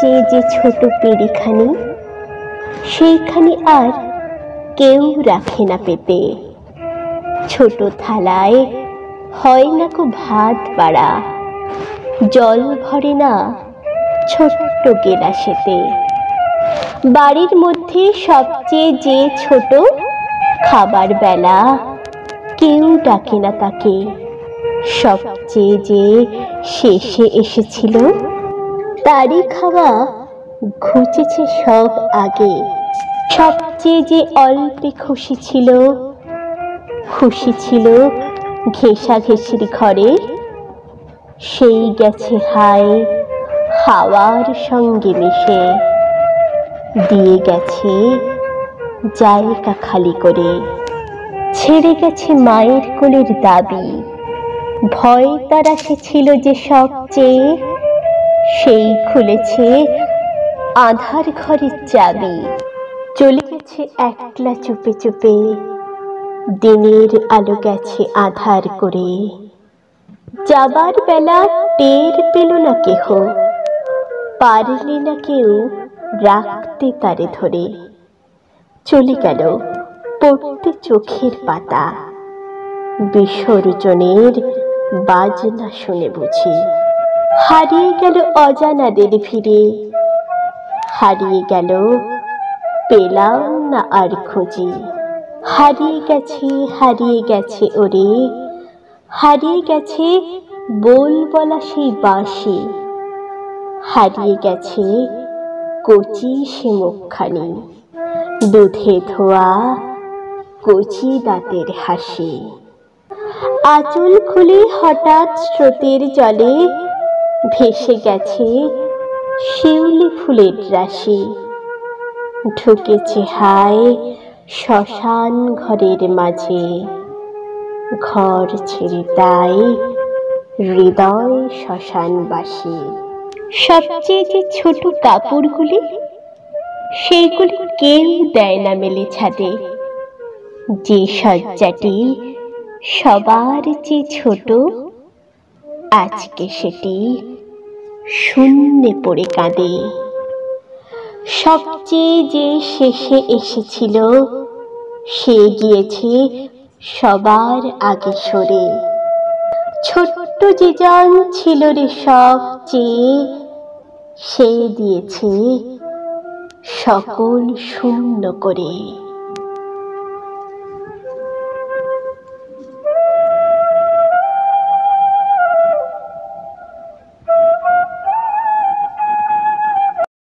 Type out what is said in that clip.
সবচেয়ে যে ছোট পিঁড়িখানি, সেইখানে আর কেউ রাখে না পেতে। ছোট থালায় হয় না কো ভাত বাড়া, জল ভরে না ছোট্ট গেলাসেতে। বাড়ির মধ্যে সবচেয়ে যে ছোট, খাবার বেলা কেউ ডাকে না তাকে। সবচেয়ে যে শেষে এসেছিল, তারই খাওয়া ঘুচেছে সব আগে। সবচেয়ে যে অল্পে খুশি ছিল, খুশি ছিল ঘেঁষাঘেঁষির ঘরে, সেই গেছে হায় হাওয়ার সঙ্গে মিশে। দিয়ে গেছে জায়গা খালি করে, ছেড়ে গেছে মায়ের কোলের দাবি। ভয় তার ছিল যে সবচেয়ে, সেই খুলেছে আঁধার ঘরের চাবি। চলে গেছে একলা চুপে চুপে, দিনের আলো গেছে আধার করে। যাবার বেলা টের পেল না কেহ, পারলে না কেউ রাখতে তারে ধরে। চলে গেল পড়তে চোখের পাতা, বিসর্জনের বাজনা শুনে বুঝি। হারিয়ে গেল অজানাদের ভিড়ে, হারিয়ে গেল পেলাম না আর খুঁজি। হারিয়ে গেছে ওরে, হারিয়ে গেছে বল বলা সেই বাঁশি। হারিয়ে গেছে কচি সে মুখখানি, দুধে ধোয়া কচি দাঁতের হাসি। আঁচল খুলে হঠাৎ স্রোতের জলে ভেসে গেছে শিউলি ফুলের রাশি। ঢুকেছে হায় শ্মশান ঘরের মাঝে, ঘর ছেড়ে তাই হৃদয় শ্মশানবাসী। সবচেয়ে যে ছোট কাপড়গুলি, সেইগুলি কেউ দেয় না মেলে ছাদে। যে শয্যাটি সবার চেয়ে ছোট, আজকে সেটি শূন্যে পড়ে কাঁদে। সবচেয়ে যে শেষে এসেছিল, সে গিয়েছে সবার আগে সরে। ছোট্ট যে জন ছিল রে সবচেয়ে, সে দিয়েছে সকল শূন্য করে।